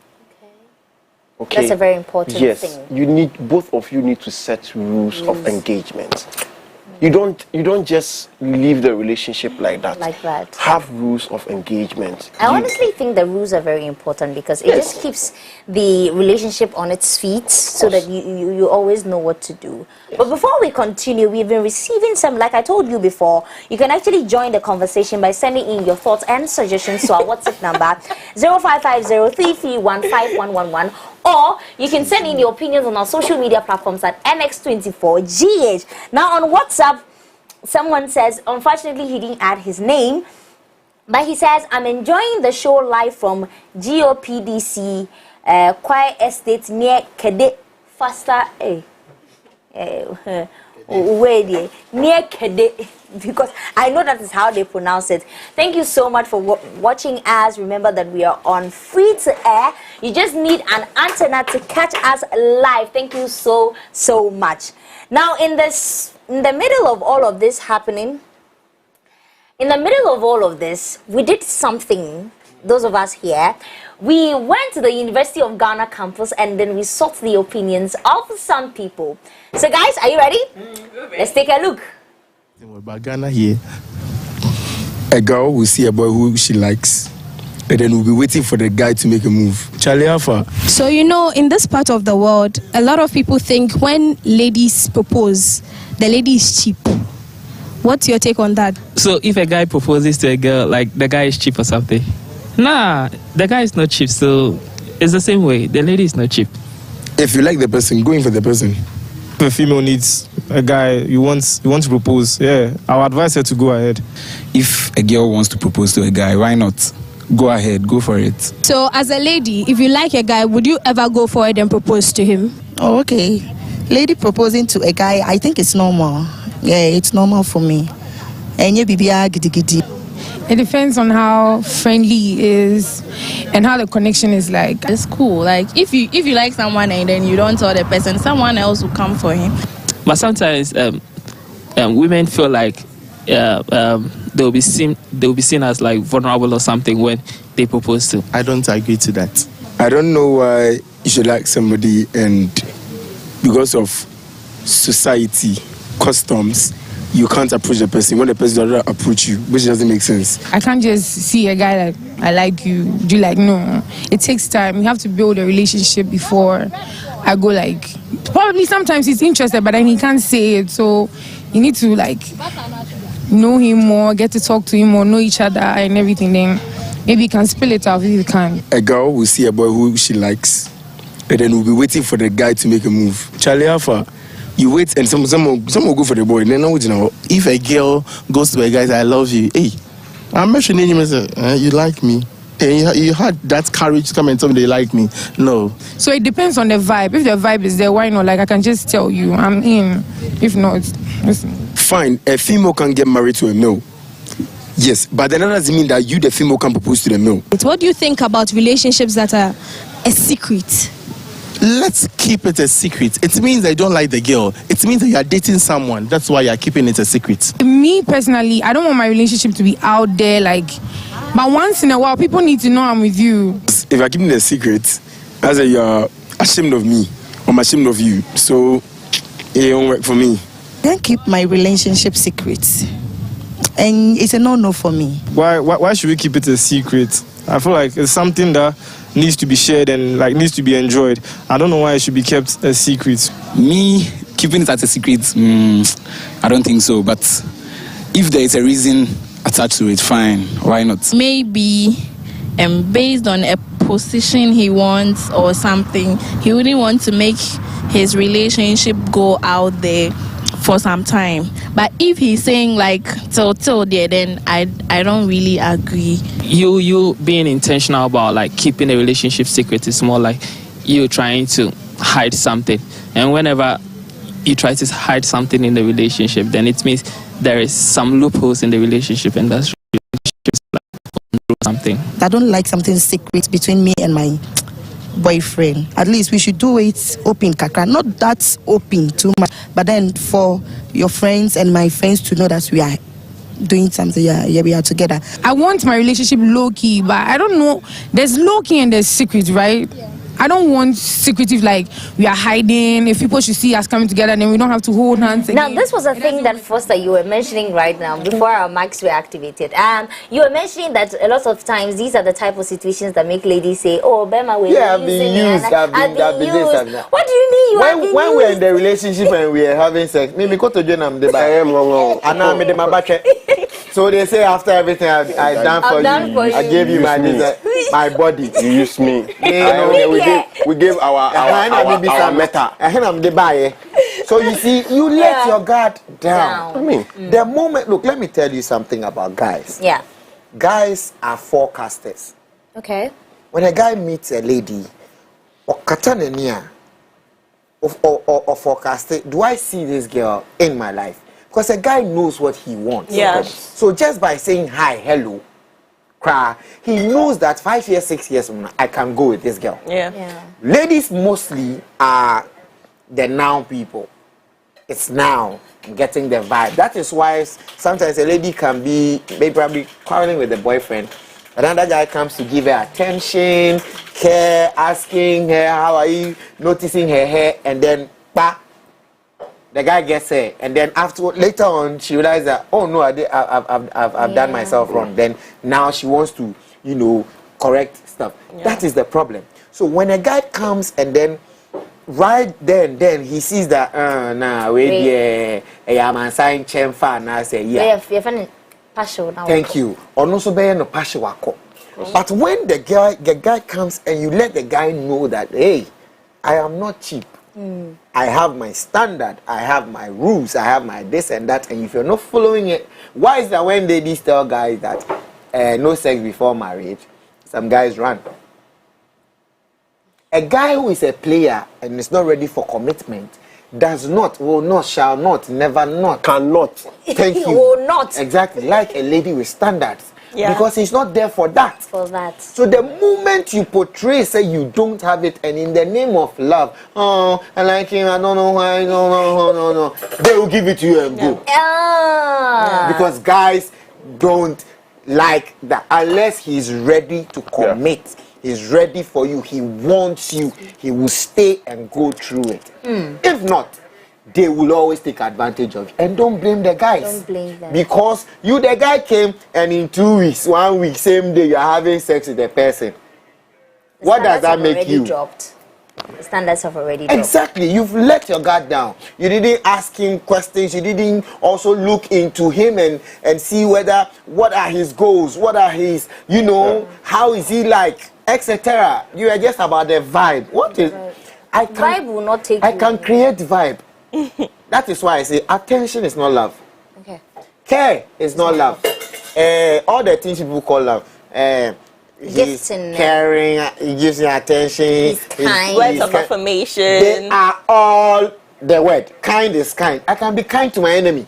Okay. That's a very important yes, thing. both of you need to set rules of engagement. You don't just leave the relationship like that. Like that. Have rules of engagement. I honestly think the rules are very important because it Yes. just keeps the relationship on its feet so that you always know what to do. But before we continue, we've been receiving some, like I told you before, you can actually join the conversation by sending in your thoughts and suggestions to our WhatsApp number 055033151111, or you can send in your opinions on our social media platforms at MX24GH. Now on WhatsApp, someone says, unfortunately he didn't add his name, but he says, I'm enjoying the show live from GOPDC Choir Estate near Kede Faster near Kede, because I know that is how they pronounce it. Thank you so much for watching us. Remember that we are on free to air. You just need an antenna to catch us live. Thank you so much. Now in the middle of all of this happening, in the middle of all of this, we did something, those of us here. We went to the University of Ghana campus and then we sought the opinions of some people. So guys, are you ready? Let's take a look. About Ghana here, a girl will see a boy who she likes, and then we'll be waiting for the guy to make a move. Charlie Alpha. So, in this part of the world, a lot of people think when ladies propose, the lady is cheap. What's your take on that? So if a guy proposes to a girl, like the guy is cheap or something? Nah, the guy is not cheap. So it's the same way. The lady is not cheap. If you like the person, go in for the person. If a female needs a guy, you want to propose, yeah, I would advise her to go ahead. If a girl wants to propose to a guy, why not? Go ahead, go for it. So as a lady, if you like a guy, would you ever go for it and propose to him? Oh, okay. Lady proposing to a guy, I think it's normal. Yeah, it's normal for me. And you be giddy giddy. It depends on how friendly he is and how the connection is like. It's cool. Like if you like someone and then you don't tell the person, someone else will come for him. But sometimes women feel like they'll be seen as like vulnerable or something when they propose to. I don't agree to that. I don't know why you should like somebody and because of society, customs, you can't approach the person when the person doesn't approach you, which doesn't make sense. I can't just see a guy like, I like you, do you like, no. It takes time. You have to build a relationship before I go like, probably sometimes he's interested, but then he can't say it. So you need to like know him more, get to talk to him more, know each other and everything. Then maybe you can spill it out if you can. A girl will see a boy who she likes, and then we'll be waiting for the guy to make a move. Charlie Alpha. You wait and someone will go for the boy. Then If a girl goes to a guy, I love you. Hey, I'm mentioning him and say, you like me. And you had that courage to come and tell me they like me. No. So it depends on the vibe. If the vibe is there, why not? Like I can just tell you, I'm in. If not, listen. Fine, a female can get married to a male. Yes, but then that doesn't mean that you, the female, can propose to the male. What do you think about relationships that are a secret? Let's keep it a secret. It means I don't like the girl. It means that you are dating someone. That's why you are keeping it a secret. Me personally, I don't want my relationship to be out there like, but once in a while, people need to know I'm with you. If you're keeping it a secret, as you're ashamed of me, I'm ashamed of you. So it won't work for me. Don't keep my relationship secret. And it's a no-no for me. Why should we keep it a secret? I feel like it's something that needs to be shared and like needs to be enjoyed. I don't know why it should be kept a secret. Me keeping it as a secret, I don't think so. But if there is a reason attached to it, fine. Why not? Maybe based on a position he wants or something, he wouldn't want to make his relationship go out there for some time. But if he's saying like till there, then I don't really agree. You being intentional about like keeping a relationship secret is more like you trying to hide something. And whenever you try to hide something in the relationship, then it means there is some loopholes in the relationship, and that's like something. I don't like something secret between me and my boyfriend. At least we should do it open, kakra. Not that open too much, but then for your friends and my friends to know that we are doing something. Yeah, we are together. I want my relationship low key, but I don't know. There's low key and there's secret, right? Yeah. I don't want secretive, like we are hiding. If people should see us coming together, then we don't have to hold hands again. Now, this was a thing that Foster, you were mentioning right now before our mics were activated. You were mentioning that a lot of times these are the type of situations that make ladies say, "Oh, Bema, we're I've been used. I've been used. What do you mean you have been when used? we're in the relationship and we're having sex, maybe go to Jonam de so they say after everything I've done for you, I gave you my body. You use me. We gave our meta. So you see, you let your guard down. I mean, the moment, look, let me tell you something about guys. Yeah. Guys are forecasters. Okay. When a guy meets a lady, or forecasting, do I see this girl in my life? Because a guy knows what he wants. Yeah. So just by saying hi, hello, cry, he knows that 5 years, 6 years from now, I can go with this girl. Yeah. Ladies mostly are the now people. It's now getting the vibe. That is why sometimes a lady can be maybe probably quarreling with the boyfriend. Another guy comes to give her attention, care, asking her how are you, noticing her hair, and then the guy gets her, and then later on she realizes that, oh no, I've done myself wrong. Then now she wants to, correct stuff. Yeah. That is the problem. So when a guy comes and then right then he sees that I'm sign chenfa and I say yeah. Thank you. Or no so be no passion wako. But when the guy comes and you let the guy know that, hey, I am not cheap. I have my standard, I have my rules, I have my this and that, and if you're not following it, why is that when ladies tell guys that no sex before marriage, some guys run? A guy who is a player and is not ready for commitment does not, will not, shall not, never not, cannot. Thank you. Will not. Exactly, like a lady with standards. Yeah. Because he's not there for that. So the moment you portray, say you don't have it, and in the name of love, oh, I like him, I don't know why, no, they will give it to you and go. Because guys don't like that unless he's ready to commit. Yeah. He's ready for you. He wants you. He will stay and go through it. If not, they will always take advantage of you. And don't blame the guys. Don't blame them. Because the guy came and in 2 weeks, 1 week, same day, you're having sex with the person. What does that make you? Dropped. The standards have already dropped. Exactly. You've let your guard down. You didn't ask him questions. You didn't also look into him and see what are his goals, what are his, how is he like, etc. You are just about the vibe. What is... Vibe will not take I can create vibe. That is why I say attention is not love. Okay. Care is not love. All the things people call love. He's caring, he gives you attention. He's kind. Words of affirmation. They are all the word. Kind is kind. I can be kind to my enemy.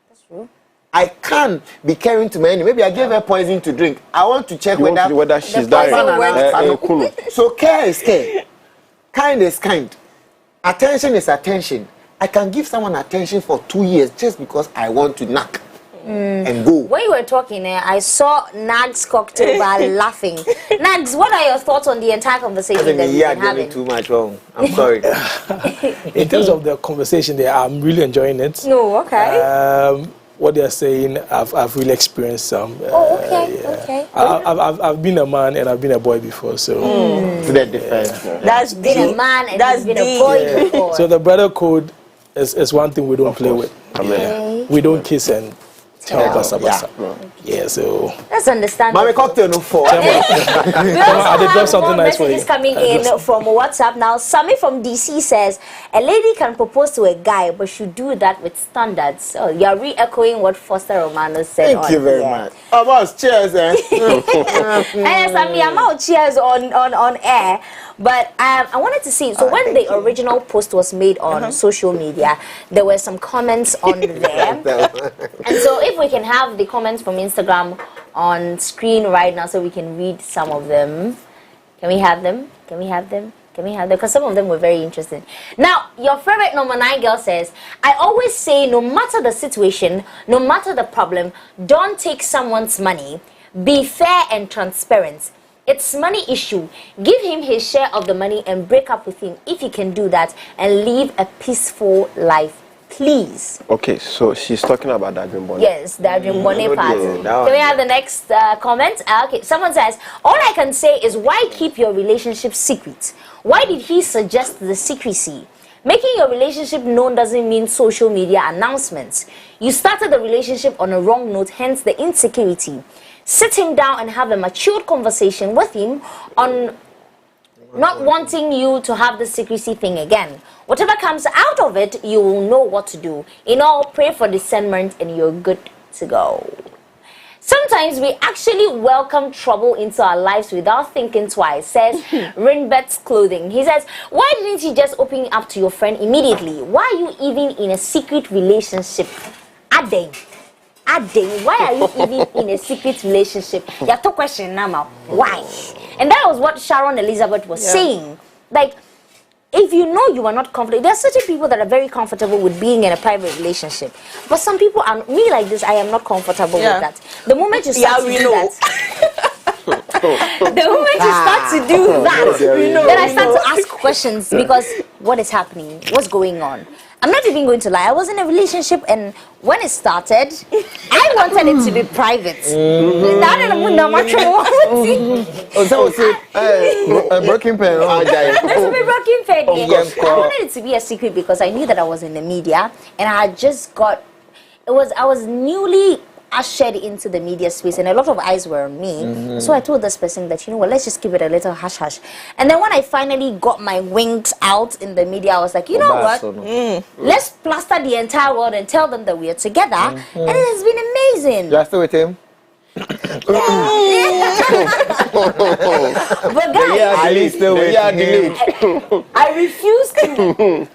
That's true. I can be caring to my enemy. Maybe I gave her poison to drink. I want to check whether she's dying. So care is care. Kind is kind. Attention is attention. I can give someone attention for 2 years just because I want to knock and go. When you were talking, I saw Nags cocktail bar laughing. Nags, what are your thoughts on the entire conversation that we've been having? Too much wrong. I'm sorry. In terms of the conversation there, I'm really enjoying it. No, okay. What they're saying, I've really experienced some. Okay. I've been a man and I've been a boy before, so. To that defense. That's been a man and that's been a boy before. So the brother code is one thing we don't play with. Okay. We don't kiss and Tell basa basa. Yeah, so that's understandable. Mommy cocktail no for. We also have something more nice for messages you. coming in from WhatsApp now. Sammy from DC says a lady can propose to a guy, but should do that with standards. So you're re-echoing what Foster Romano said. Thank you very much. Oh, boss, cheers, eh? Sammy, I'm out cheers on air. But I wanted to see, so when the original post was made on social media, there were some comments on there. And so if we can have the comments from Instagram on screen right now so we can read some of them. Can we have them? Can we have them? Can we have them? Because some of them were very interesting. Now, your favorite number 9 girl says, I always say no matter the situation, no matter the problem, don't take someone's money. Be fair and transparent. It's money issue. Give him his share of the money and break up with him if you can do that and live a peaceful life, please. Okay, so she's talking about that dream bonnet. Yes, the dream bonnet part. Can we have the next comment? Okay, someone says, all I can say is why keep your relationship secret? Why did he suggest the secrecy? Making your relationship known doesn't mean social media announcements. You started the relationship on a wrong note, hence the insecurity. Sit him down and have a matured conversation with him on not wanting you to have the secrecy thing again. Whatever comes out of it, you will know what to do. In all, pray for discernment and you're good to go. Sometimes we actually welcome trouble into our lives without thinking twice, says Rinbet's Clothing. He says, why didn't you just open up to your friend immediately? Why are you even in a secret relationship? Ade, why are you even in a secret relationship? You have 2 questions now. Why? And that was what Sharon Elizabeth was saying. Like, if you know you are not comfortable, there are certain people that are very comfortable with being in a private relationship. But some people are, me like this, I am not comfortable with that. The moment you start to do that, the moment you start to do that, then I start to ask questions because what is happening? What's going on? I'm not even going to lie. I was in a relationship, and when it started, I wanted it to be private. A broken pen. Broken pen. I wanted it to be a secret because I knew that I was in the media, and I had just got. I was newly ushered into the media space, and a lot of eyes were on me. So I told this person that, you know what, let's just keep it a little hush hush. And then when I finally got my wings out in the media, I was like, you know what, let's plaster the entire world and tell them that we are together. And it has been amazing. You're still with him? But guys, I refuse to.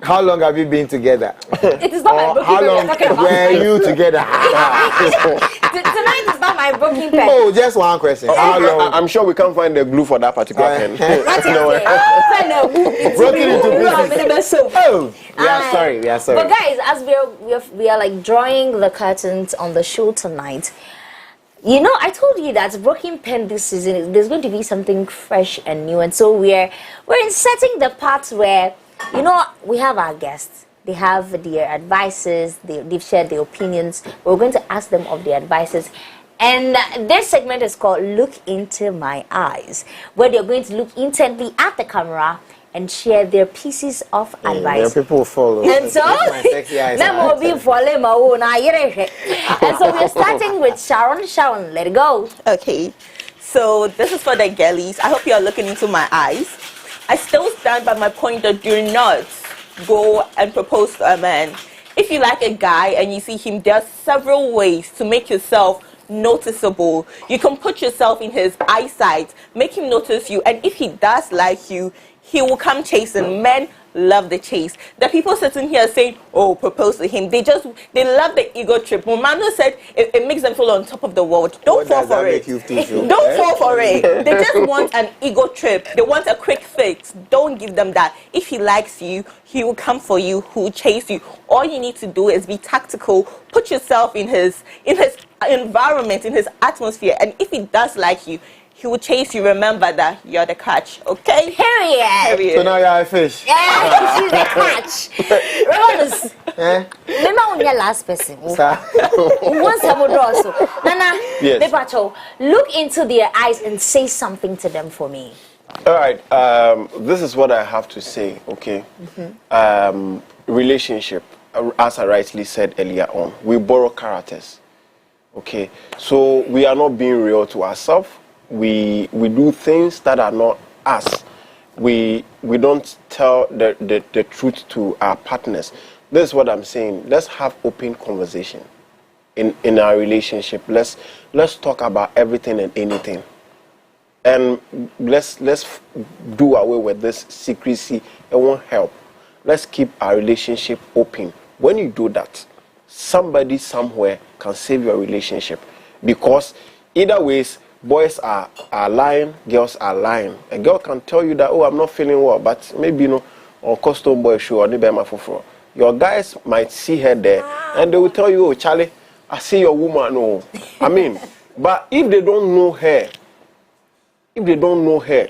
How long have you been together? It is not my booking How long were you together? Tonight is not my booking pen. Oh, just one question. How long? I'm sure we can't find the glue for that particular pen. Broken into pieces. Oh, we are sorry. We are sorry. But guys, as we are like drawing the curtains on the show tonight, you know, I told you that Broken Pen this season, there's going to be something fresh and new, and so we're inserting the parts where, you know, we have our guests. They have their advices. They've shared their opinions. We're going to ask them of their advices. And this segment is called Look Into My Eyes, where they're going to look intently at the camera and share their pieces of advice. Yeah, people follow. And so, and so we're starting with Sharon. Sharon, let it go. Okay. So this is for the girlies. I hope you are looking into my eyes. I still stand by my point that do not go and propose to a man. If you like a guy and you see him, there are several ways to make yourself noticeable. You can put yourself in his eyesight, make him notice you, and if he does like you, he will come chasing. Men love the chase. The people sitting here saying, oh, propose to him, they love the ego trip. Mano said it makes them feel on top of the world. Don't fall for it. Don't fall for it. They just want an ego trip. They want a quick fix. Don't give them that. If he likes you, he will come for you, he will chase you. All you need to do is be tactical, put yourself in his environment, in his atmosphere, and if he does like you, he will chase you. Remember that you're the catch, okay? Period. So now you're a fish. Yeah, she's the catch. Remember when your last person? Once I would also. Nana, yes. Look into their eyes and say something to them for me. All right. This is what I have to say, okay? Relationship. as I rightly said earlier on, we borrow characters. Okay, so we are not being real to ourselves. We do things that are not us. We don't tell the truth to our partners. This is what I'm saying. Let's have open conversation in our relationship. Let's talk about everything and anything, and let's do away with this secrecy. It won't help. Let's keep our relationship open. When you do that, somebody somewhere can save your relationship, because either ways, boys are lying, girls are lying. A girl can tell you that, oh, I'm not feeling well, but maybe on custom boy show or nibema foforo. Your guys might see her there and they will tell you, oh, Charlie, I see your woman. Oh, I mean, but if they don't know her,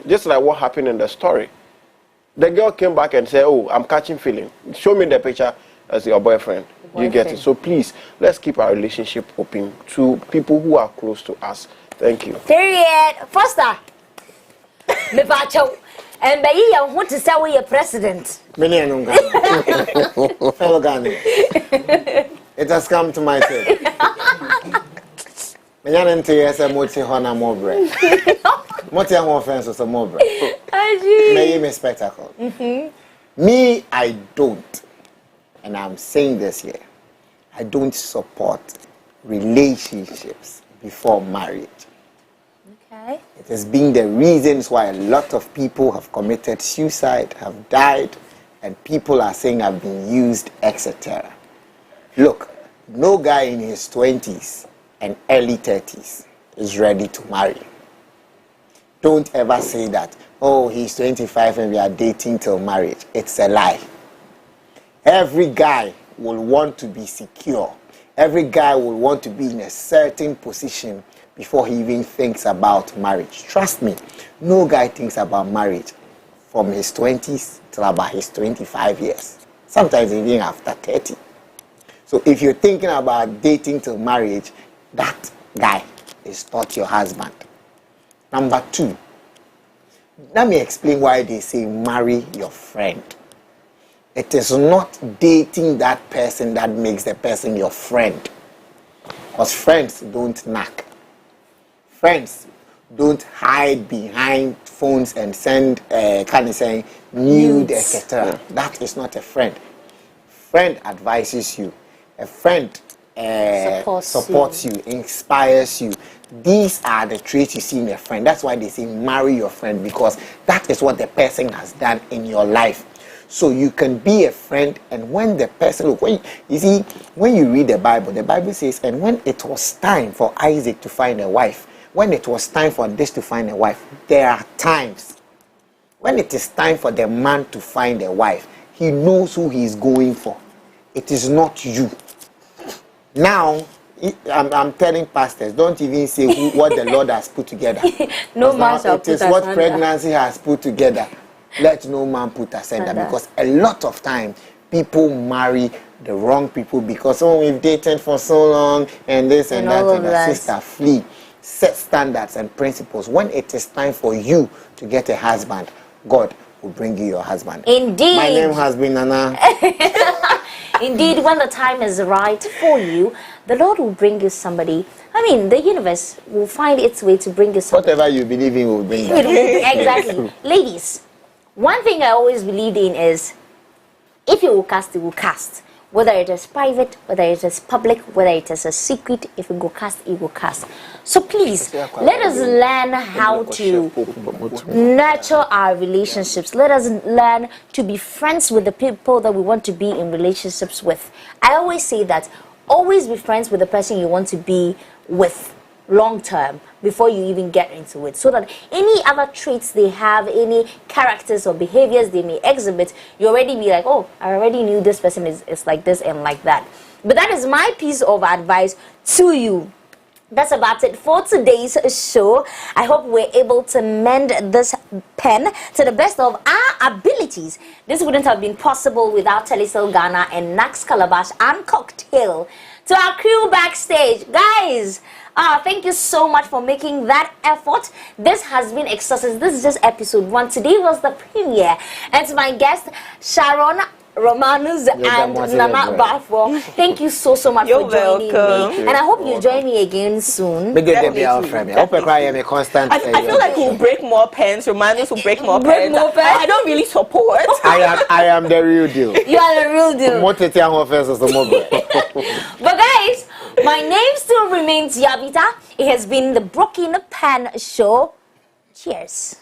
just like what happened in the story, the girl came back and said, oh, I'm catching feeling. Show me the picture as your boyfriend. You get it. So please, let's keep our relationship open to people who are close to us. Thank you. Period. Foster. Me bacho. And by you want to say we are president. Fellow Ghana. It has come to my turn. May me spectacle. Me, I don't, and I'm saying this here, I don't support relationships before marriage. Okay. It has been the reasons why a lot of people have committed suicide, have died, and people are saying I've been used, etc. Look, no guy in his 20s and early 30s is ready to marry. Don't ever say that, oh, he's 25 and we are dating till marriage. It's a lie. Every guy will want to be secure. Every guy will want to be in a certain position before he even thinks about marriage. Trust me, no guy thinks about marriage from his 20s till about his 25 years. Sometimes even after 30. So if you're thinking about dating till marriage, that guy is not your husband. Number 2, let me explain why they say marry your friend. It is not dating that person that makes the person your friend. Because friends don't knock. Friends don't hide behind phones and send kind of saying nude, etc. That is not a friend. Friend advises you. A friend supports you, inspires you. These are the traits you see in a friend. That's why they say marry your friend, because that is what the person has done in your life. So you can be a friend, and when the person, when you read the Bible says, and when it was time for Isaac to find a wife, when it was time for this to find a wife, there are times when it is time for the man to find a wife, he knows who he is going for. It is not you. Now, I'm telling pastors, don't even say what the Lord has put together. No man shall put it is what pregnancy has put together. Let no man put asunder. Because a lot of time, people marry the wrong people because, oh, we've dated for so long and this and that. And that. Sister, flee. Set standards and principles. When it is time for you to get a husband, God will bring you your husband. Indeed. My name has been Nana. Indeed, when the time is right for you, the Lord will bring you somebody. I mean, the universe will find its way to bring you somebody. Whatever you believe in will bring you. Exactly. Ladies, one thing I always believed in is, if you will cast, you will cast. Whether it is private, whether it is public, whether it is a secret, if you go cast, you will cast. So please, let us learn how to nurture our relationships. Let us learn to be friends with the people that we want to be in relationships with. I always say that, always be friends with the person you want to be with long term before you even get into it, so that any other traits they have, any characters or behaviors they may exhibit, you already be like, oh, I already knew this person is like this and like that. But that is my piece of advice to you. That's about it for today's show. I hope we're able to mend this pen to the best of our abilities. This wouldn't have been possible without Telecel Ghana and Nax Calabash and Cocktail. To our crew backstage, guys, thank you so much for making that effort. This has been Exorcist. This is just episode 1. Today was the premiere. And to my guest, Sharon Romanus and Nana Bafo. Thank you so much You're for joining welcome. me. And I hope you join me again soon. Make it be our friend. I hope I cry a constant. I feel like we'll break more pens. Romanus will break more Break pens. more pens? I don't really support. I am the real deal. You are the real deal. But guys, my name still remains Yavita. It has been the Broken Pen Show. Cheers.